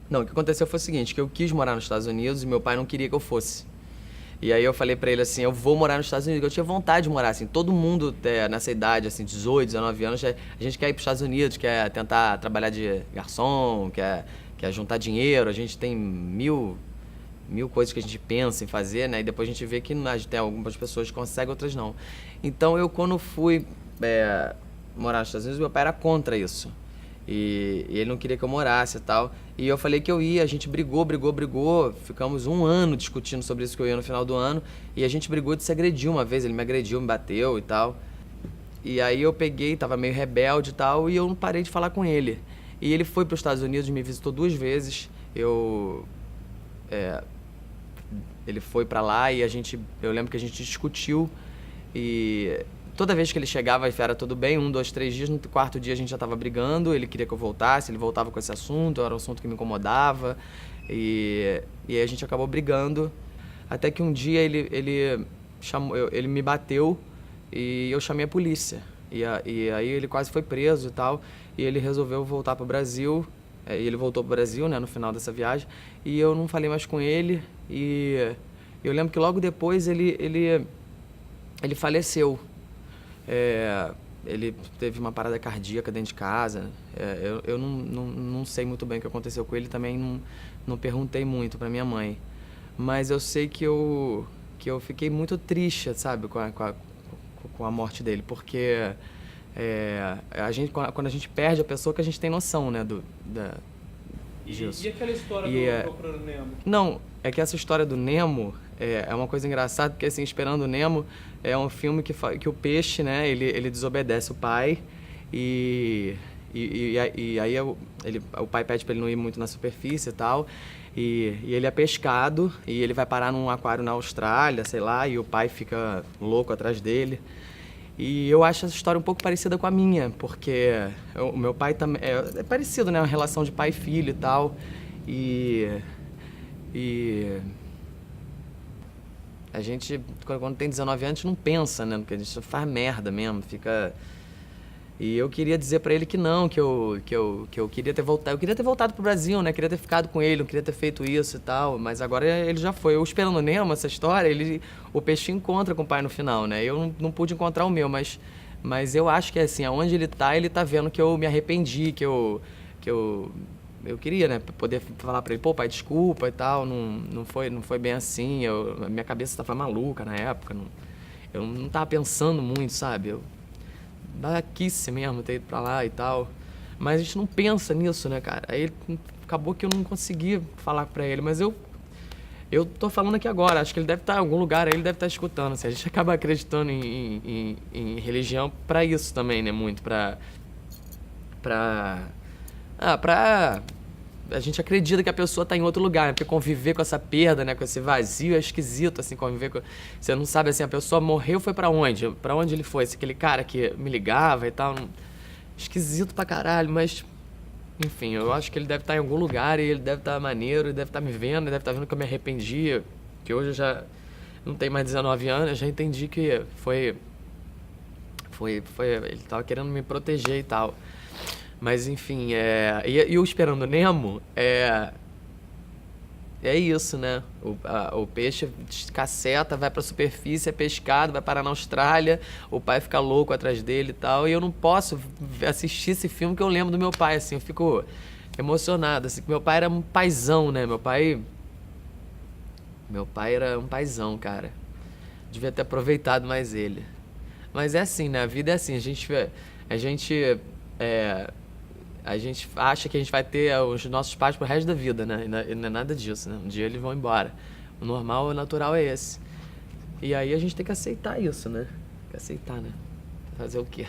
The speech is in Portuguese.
Não, o que aconteceu foi o seguinte, que eu quis morar nos Estados Unidos e meu pai não queria que eu fosse. E aí eu falei pra ele assim, eu vou morar nos Estados Unidos, eu tinha vontade de morar, assim, todo mundo nessa idade, assim, 18, 19 anos, a gente quer ir pros Estados Unidos, quer tentar trabalhar de garçom, quer juntar dinheiro, a gente tem mil coisas que a gente pensa em fazer, né, e depois a gente vê que tem algumas pessoas que conseguem, outras não. Então eu, quando fui morar nos Estados Unidos, meu pai era contra isso. E ele não queria que eu morasse e tal. E eu falei que eu ia, a gente brigou. Ficamos um ano discutindo sobre isso, que eu ia no final do ano. E a gente brigou de se agredir uma vez, ele me agrediu, me bateu e tal. E aí eu peguei, tava meio rebelde e tal, e eu não parei de falar com ele. E ele foi para os Estados Unidos, me visitou 2 vezes. Ele foi pra lá e eu lembro que a gente discutiu e toda vez que ele chegava era tudo bem, 1, 2, 3 dias, no quarto dia a gente já tava brigando, ele queria que eu voltasse, ele voltava com esse assunto, era um assunto que me incomodava e aí a gente acabou brigando, até que um dia ele me bateu e eu chamei a polícia e aí ele quase foi preso e tal, e ele resolveu voltar pro Brasil. E ele voltou pro Brasil, né, no final dessa viagem, e eu não falei mais com ele, e eu lembro que logo depois ele faleceu. Ele teve uma parada cardíaca dentro de casa. Eu não sei muito bem o que aconteceu com ele, também não perguntei muito pra minha mãe. Mas eu sei que eu fiquei muito triste, sabe, com a morte dele, porque quando a gente perde a pessoa, que a gente tem noção, né, disso. E aquela história E, do é, Procurando Nemo? não, é que essa história do Nemo é uma coisa engraçada, porque assim, Esperando o Nemo é um filme que o peixe, né, ele desobedece o pai e aí o pai pede pra ele não ir muito na superfície e tal, e ele é pescado e ele vai parar num aquário na Austrália, sei lá, e o pai fica louco atrás dele. E eu acho essa história um pouco parecida com a minha, porque o meu pai também é parecido, né, uma relação de pai e filho e tal. E e a gente quando tem 19 anos não pensa, né, porque a gente faz merda mesmo, fica. E eu queria dizer pra ele que não, que eu queria ter voltado. Eu queria ter voltado pro Brasil, né? Queria ter ficado com ele, não queria ter feito isso e tal. Mas agora ele já foi. Eu Esperando Nemo, essa história, o peixe encontra com o pai no final, né? Eu não pude encontrar o meu, mas eu acho que é assim, aonde ele tá vendo que eu me arrependi, que eu queria, né? Poder falar pra ele, pô, pai, desculpa e tal. Não foi bem assim. A minha cabeça tava maluca na época. Eu não tava pensando muito, sabe? Babaquice mesmo ter ido pra lá e tal. Mas a gente não pensa nisso, né, cara? Aí acabou que eu não consegui falar pra ele, mas eu tô falando aqui agora, acho que ele deve estar em algum lugar aí, ele deve estar escutando. Assim, a gente acaba acreditando em religião pra isso também, né? Muito pra. Pra. A gente acredita que a pessoa tá em outro lugar, né? Porque conviver com essa perda, né? Com esse vazio é esquisito, assim, conviver com. Você não sabe, assim, a pessoa morreu, foi pra onde? Pra onde ele foi? Esse aquele cara que me ligava e tal. Esquisito pra caralho, mas. Enfim, eu acho que ele deve estar em algum lugar e ele deve estar maneiro, ele deve estar me vendo, ele deve estar vendo que eu me arrependi, que hoje eu já não tenho mais 19 anos, eu já entendi que foi. Ele tava querendo me proteger e tal. Mas enfim, e o Esperando Nemo é isso, né? O peixe caceta, vai pra superfície, é pescado, vai parar na Austrália, o pai fica louco atrás dele e tal, e eu não posso assistir esse filme que eu lembro do meu pai, assim, eu fico emocionado, assim, que meu pai era um paizão, né? Meu pai era um paizão, cara. Devia ter aproveitado mais ele. Mas é assim, né? A vida é assim, a gente é, a gente acha que a gente vai ter os nossos pais pro resto da vida, né? E não é nada disso, né? Um dia eles vão embora. O normal, o natural é esse. E aí a gente tem que aceitar isso, né? Tem que aceitar, né? Fazer o quê?